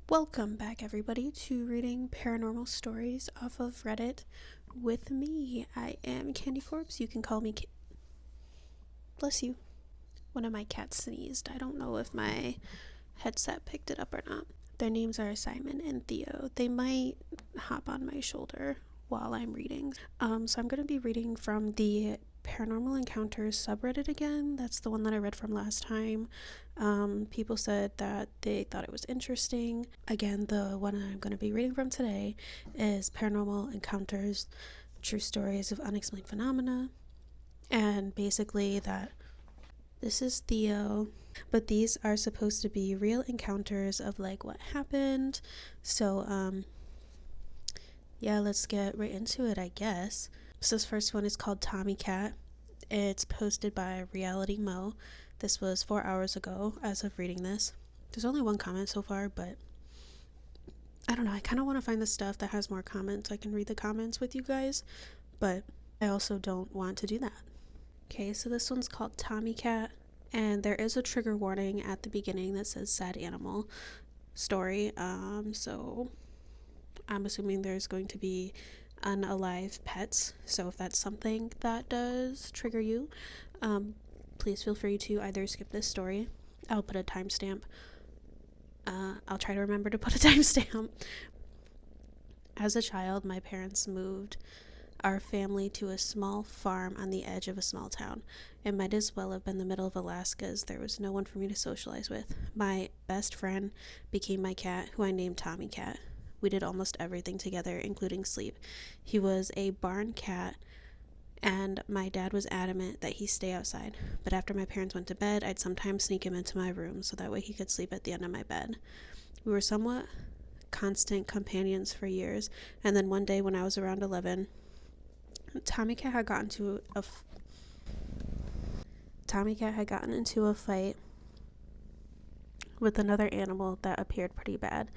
Welcome back, everybody, to reading paranormal stories off of Reddit with me. I am KandyCorpse. You can call me Bless you. One of my cats sneezed. I don't know if my headset picked it up or not. Their names are Simon and Theo. They might hop on my shoulder while I'm reading. So I'm going to be reading from the Paranormal Encounters subreddit again. That's the one that I read from last time. People said that they thought it was interesting. Again, the one I'm going to be reading from today is Paranormal Encounters, True Stories of Unexplained Phenomena. And basically that this is Theo, but these are supposed to be real encounters of like what happened. So yeah, let's get right into it, I guess. So this first one is called Tommy Cat. It's posted by Reality Mo. This was 4 hours ago as of reading this. There's only one comment so far, but I don't know. I kind of want to find the stuff that has more comments. I can read the comments with you guys, but I also don't want to do that. Okay, so this one's called Tommy Cat, and there is a trigger warning at the beginning that says sad animal story. So I'm assuming there's going to be unalive pets. So if that's something that does trigger you, please feel free to either skip this story. I'll put a timestamp. I'll try to remember to put a timestamp. As a child, my parents moved our family to a small farm on the edge of a small town. It might as well have been the middle of Alaska, as there was no one for me to socialize with. My best friend became my cat, who I named Tommy Cat. We did almost everything together, including sleep. He was a barn cat, and my dad was adamant that he stay outside. But after my parents went to bed, I'd sometimes sneak him into my room so that way he could sleep at the end of my bed. We were somewhat constant companions for years, and then one day when I was around 11, Tommy Cat had gotten into a fight with another animal that appeared pretty bad.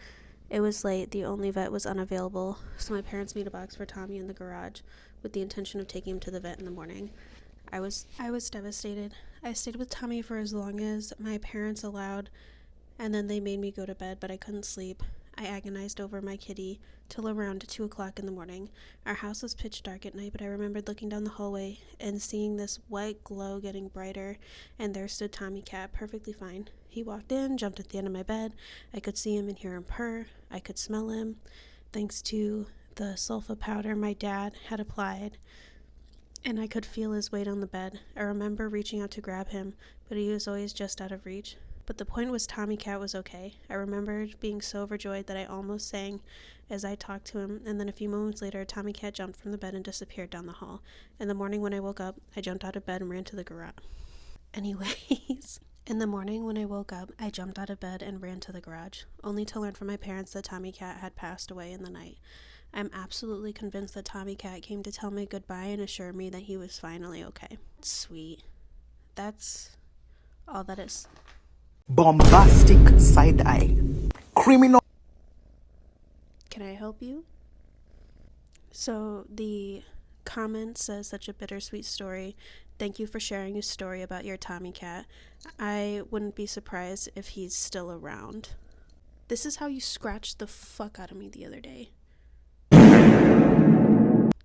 It was late, the only vet was unavailable, so my parents made a box for Tommy in the garage with the intention of taking him to the vet in the morning. I was devastated. I stayed with Tommy for as long as my parents allowed, and then they made me go to bed, but I couldn't sleep. I agonized over my kitty till around 2 o'clock in the morning. Our house was pitch dark at night, but I remembered looking down the hallway and seeing this white glow getting brighter, and there stood Tommy Cat, perfectly fine. He walked in, jumped at the end of my bed. I could see him and hear him purr. I could smell him, thanks to the sulfa powder my dad had applied, and I could feel his weight on the bed. I remember reaching out to grab him, but he was always just out of reach. But the point was Tommy Cat was okay. I remembered being so overjoyed that I almost sang as I talked to him, and then a few moments later, Tommy Cat jumped from the bed and disappeared down the hall. In the morning when I woke up, I jumped out of bed and ran to the garage. In the morning when I woke up, I jumped out of bed and ran to the garage, only to learn from my parents that Tommy Cat had passed away in the night. I'm absolutely convinced that Tommy Cat came to tell me goodbye and assure me that he was finally okay. Sweet. That's all that is. Bombastic side eye. Criminal. Can I help you? So the comment says, such a bittersweet story. Thank you for sharing your story about your Tommy Cat. I wouldn't be surprised if he's still around. This is how you scratched the fuck out of me the other day.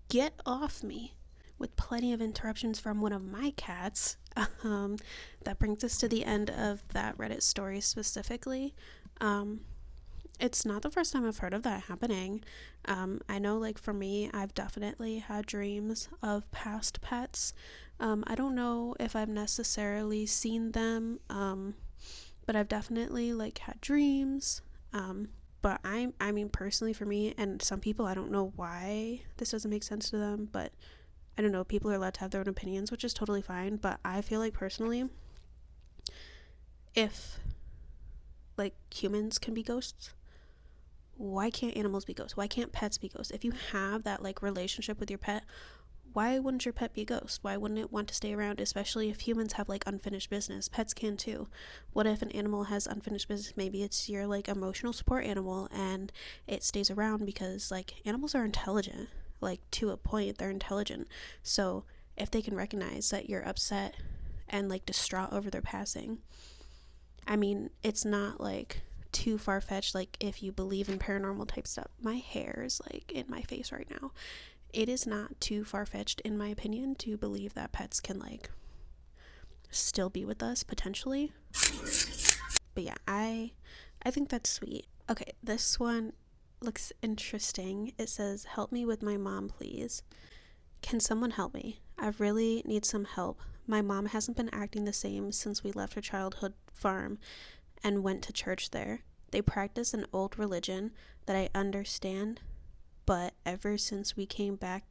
Get off me. With plenty of interruptions from one of my cats. That brings us to the end of that Reddit story specifically. It's not the first time I've heard of that happening. I know, like, for me, I've definitely had dreams of past pets. I don't know if I've necessarily seen them, but I've definitely, like, had dreams. But I mean, personally for me, and some people, I don't know why this doesn't make sense to them, but I don't know, people are allowed to have their own opinions, which is totally fine, but I feel like personally, if, like, humans can be ghosts, why can't animals be ghosts? Why can't pets be ghosts? If you have that, like, relationship with your pet, why wouldn't your pet be a ghost? Why wouldn't it want to stay around, especially if humans have, like, unfinished business? Pets can too. What if an animal has unfinished business? Maybe it's your, like, emotional support animal, and it stays around because, like, animals are intelligent. Like, to a point, they're intelligent. So if they can recognize that you're upset and, like, distraught over their passing, I mean, it's not like too far-fetched, like if you believe in paranormal type stuff. My hair is like in my face right now. It is not too far-fetched in my opinion to believe that pets can like still be with us potentially. But yeah, I think that's sweet. Okay, this one looks interesting. It says, help me with my mom, please. Can someone help me? I really need some help. My mom hasn't been acting the same since we left her childhood farm and went to church there. They practice an old religion that I understand, but ever since we came back,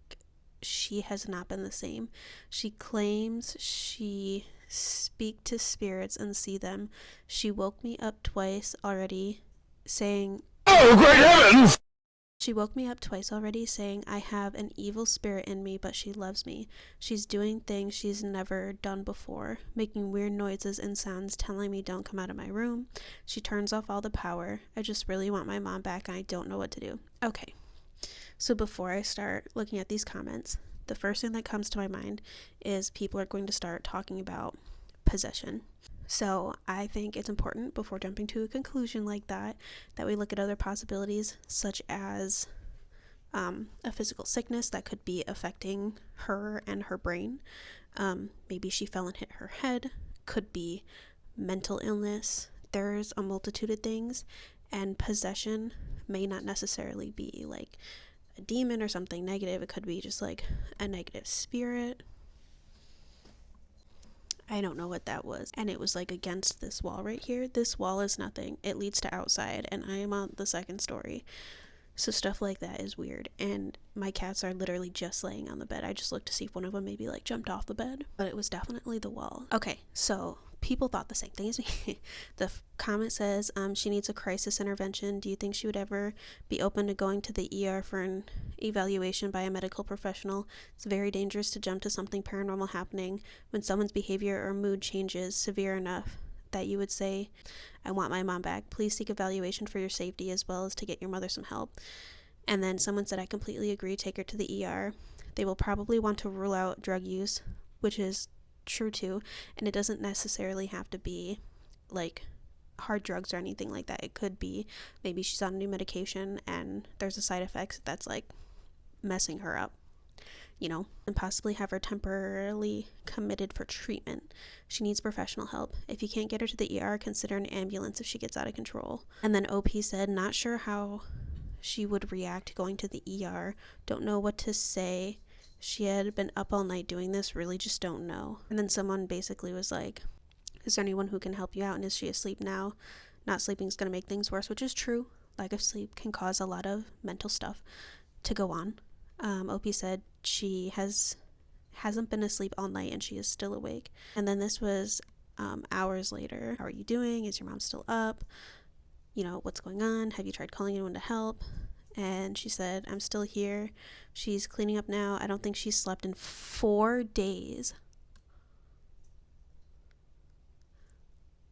she has not been the same. She claims she speak to spirits and see them. She woke me up twice already saying, "Oh, great heavens!" She woke me up twice already saying I have an evil spirit in me, but she loves me. She's doing things she's never done before, making weird noises and sounds, telling me don't come out of my room. She turns off all the power. I just really want my mom back and I don't know what to do. Okay, so before I start looking at these comments, the first thing that comes to my mind is people are going to start talking about possession. So I think it's important before jumping to a conclusion like that we look at other possibilities, such as a physical sickness that could be affecting her and her brain. Maybe she fell and hit her head. Could be mental illness. There's a multitude of things, and possession may not necessarily be like a demon or something negative. It could be just like a negative spirit. I don't know what that was. And it was like against this wall right here. This wall is nothing. It leads to outside, and I am on the second story. So stuff like that is weird. And my cats are literally just laying on the bed. I just looked to see if one of them maybe like jumped off the bed, but it was definitely the wall. Okay, so people thought the same thing as me. The comment says, she needs a crisis intervention. Do you think she would ever be open to going to the ER for an evaluation by a medical professional? It's very dangerous to jump to something paranormal happening when someone's behavior or mood changes severe enough that you would say, I want my mom back. Please seek evaluation for your safety as well as to get your mother some help. And then someone said, I completely agree. Take her to the ER. They will probably want to rule out drug use, which is true too, and it doesn't necessarily have to be like hard drugs or anything like that. It could be maybe she's on a new medication and there's a side effect that's like messing her up, you know, and possibly have her temporarily committed for treatment. She needs professional help. If you can't get her to the ER, consider an ambulance if she gets out of control. And then OP said, not sure how she would react going to the ER. Don't know what to say. She had been up all night doing this, really just don't know. And then someone basically was like, is there anyone who can help you out, and is she asleep now? Not sleeping is going to make things worse, which is true. Lack of sleep can cause a lot of mental stuff to go on. OP said she hasn't been asleep all night and she is still awake. And then this was hours later. How are you doing? Is your mom still up? You know, what's going on? Have you tried calling anyone to help? And she said, I'm still here. She's cleaning up now. I don't think she's slept in 4 days.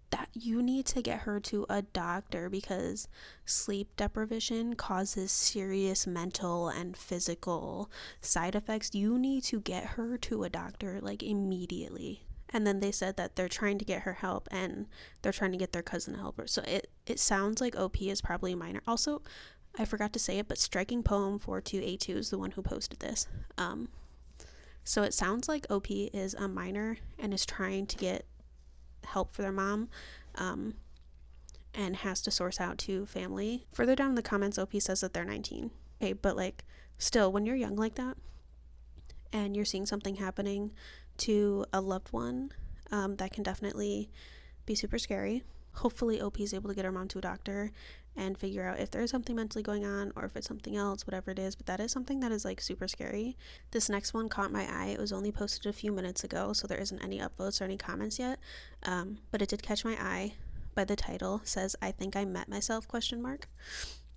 That you need to get her to a doctor, because sleep deprivation causes serious mental and physical side effects. You need to get her to a doctor like immediately. And then they said that they're trying to get her help and they're trying to get their cousin to help her. So it sounds like OP is probably a minor. Also, I forgot to say it, but Striking Poem 4282 is the one who posted this. So it sounds like OP is a minor and is trying to get help for their mom, and has to source out to family. Further down in the comments, OP says that they're 19. Okay, but like, still, when you're young like that and you're seeing something happening to a loved one, that can definitely be super scary. Hopefully OP is able to get her mom to a doctor and figure out if there's something mentally going on or if it's something else, whatever it is. But that is something that is like super scary. This next one caught my eye. It was only posted a few minutes ago, so there isn't any upvotes or any comments yet, but it did catch my eye by the title. It says, I think I met myself, ?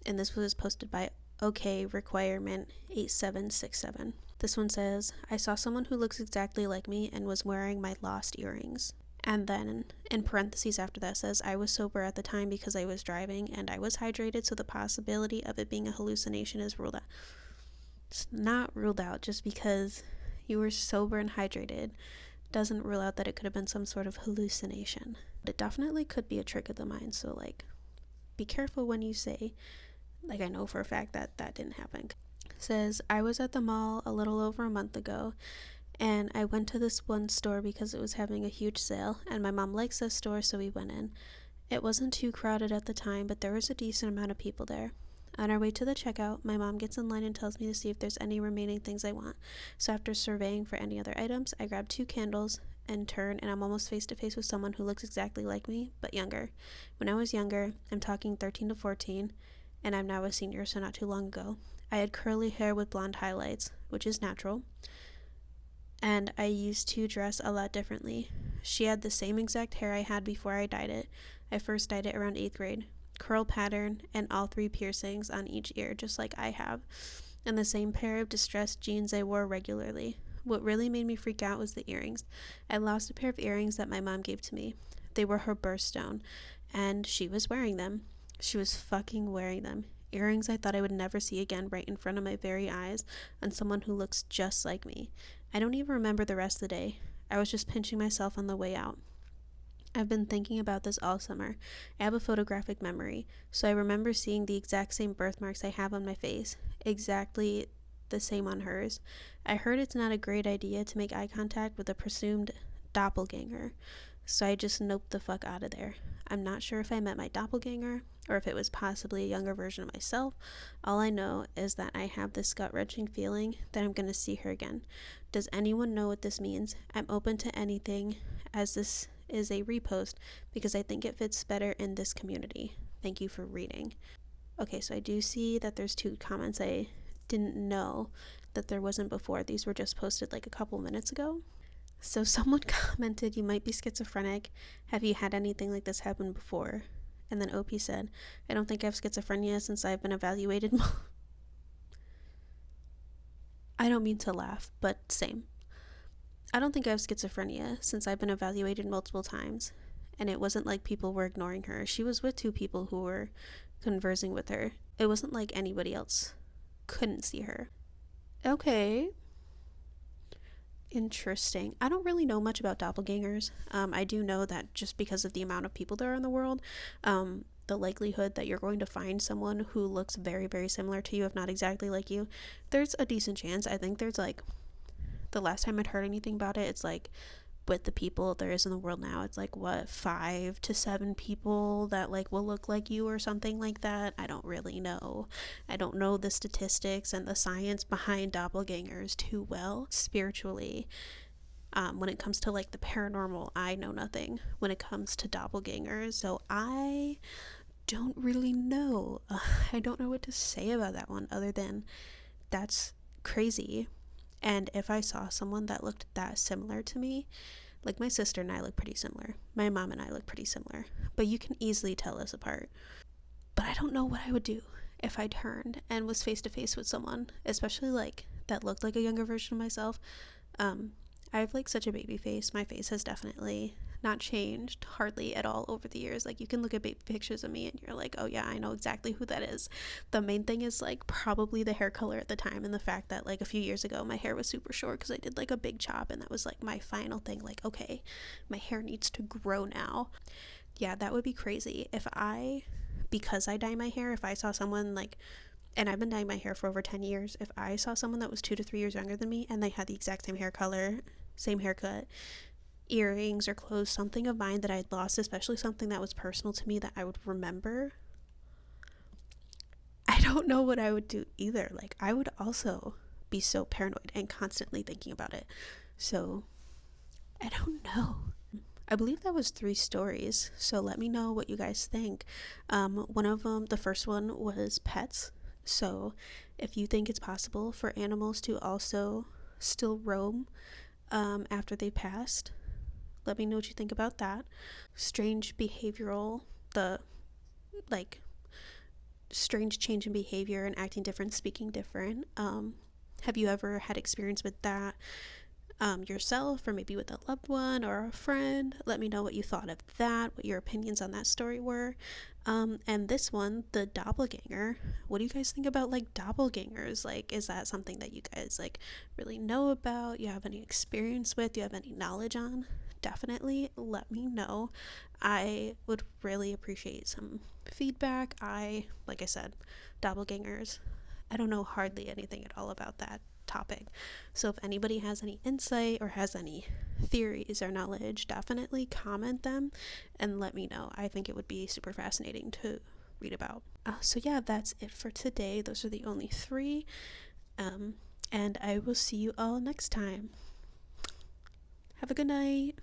And this was posted by OK Requirement 8767. This one says, I saw someone who looks exactly like me and was wearing my lost earrings. And then in parentheses after that says, I was sober at the time because I was driving and I was hydrated, so the possibility of it being a hallucination is ruled out. It's not ruled out. Just because you were sober and hydrated doesn't rule out that it could have been some sort of hallucination. But it definitely could be a trick of the mind, so like, be careful when you say, like, I know for a fact that that didn't happen. It says, I was at the mall a little over a month ago, and I went to this one store because it was having a huge sale, and my mom likes this store, so we went in. It wasn't too crowded at the time, but there was a decent amount of people there. On our way to the checkout, my mom gets in line and tells me to see if there's any remaining things I want. So after surveying for any other items, I grab 2 candles and turn, and I'm almost face to face with someone who looks exactly like me, but younger. When I was younger, I'm talking 13 to 14, and I'm now a senior, so not too long ago. I had curly hair with blonde highlights, which is natural, and I used to dress a lot differently. She had the same exact hair I had before I dyed it. I first dyed it around 8th grade. Curl pattern and all 3 piercings on each ear, just like I have, and the same pair of distressed jeans I wore regularly. What really made me freak out was the earrings. I lost a pair of earrings that my mom gave to me. They were her birthstone, and she was wearing them. She was fucking wearing them. Earrings I thought I would never see again, right in front of my very eyes, on someone who looks just like me. I don't even remember the rest of the day. I was just pinching myself on the way out. I've been thinking about this all summer. I have a photographic memory, so I remember seeing the exact same birthmarks I have on my face, exactly the same on hers. I heard it's not a great idea to make eye contact with a presumed doppelganger, so I just noped the fuck out of there. I'm not sure if I met my doppelganger or if it was possibly a younger version of myself. All I know is that I have this gut-wrenching feeling that I'm going to see her again. Does anyone know what this means? I'm open to anything, as this is a repost because I think it fits better in this community. Thank you for reading. Okay, so I do see that there's 2 comments I didn't know that there wasn't before. These were just posted like a couple minutes ago. So someone commented, you might be schizophrenic. Have you had anything like this happen before? And then OP said, I don't think I have schizophrenia since I've been evaluated. I don't mean to laugh, but same. I don't think I have schizophrenia since I've been evaluated multiple times. And it wasn't like people were ignoring her. She was with 2 people who were conversing with her. It wasn't like anybody else couldn't see her. Okay. Interesting. I don't really know much about doppelgangers. I do know that just because of the amount of people there are in the world, the likelihood that you're going to find someone who looks very, very similar to you, if not exactly like you, there's a decent chance. I think there's like, the last time I'd heard anything about it, it's like with the people there is in the world now, it's like what, 5 to 7 people that like will look like you or something like that. I don't really know. I don't know the statistics and the science behind doppelgangers too well. Spiritually, when it comes to like the paranormal, I know nothing when it comes to doppelgangers, so I don't really know. I don't know what to say about that one other than that's crazy. And if I saw someone that looked that similar to me, like my sister and I look pretty similar, my mom and I look pretty similar, but you can easily tell us apart. But I don't know what I would do if I turned and was face to face with someone, especially like that looked like a younger version of myself. I have like such a baby face. My face has definitely not changed hardly at all over the years. Like you can look at baby pictures of me and you're like, oh yeah, I know exactly who that is. The main thing is like probably the hair color at the time, and the fact that like a few years ago my hair was super short because I did like a big chop, and that was like my final thing, like okay, my hair needs to grow now. Yeah, that would be crazy if because I dye my hair, if I saw someone like, and I've been dyeing my hair for over 10 years, if I saw someone that was 2 to 3 years younger than me and they had the exact same hair color, same haircut, earrings or clothes, something of mine that I'd lost, especially something that was personal to me that I would remember, I don't know what I would do either. Like I would also be so paranoid and constantly thinking about it. So I don't know. I believe that was 3 stories, so let me know what you guys think. One of them, the first one, was pets. So if you think it's possible for animals to also still roam after they passed, let me know what you think about that. Strange behavioral, the like strange change in behavior and acting different, speaking different. Have you ever had experience with that yourself, or maybe with a loved one or a friend? Let me know what you thought of that, what your opinions on that story were. And this one, the doppelganger, what do you guys think about like doppelgangers? Like, is that something that you guys like really know about, you have any experience with, you have any knowledge on? Definitely let me know. I would really appreciate some feedback. Like I said, doppelgangers, I don't know hardly anything at all about that topic. So if anybody has any insight or has any theories or knowledge, definitely comment them and let me know. I think it would be super fascinating to read about. So yeah, that's it for today. Those are the only 3. And I will see you all next time. Have a good night.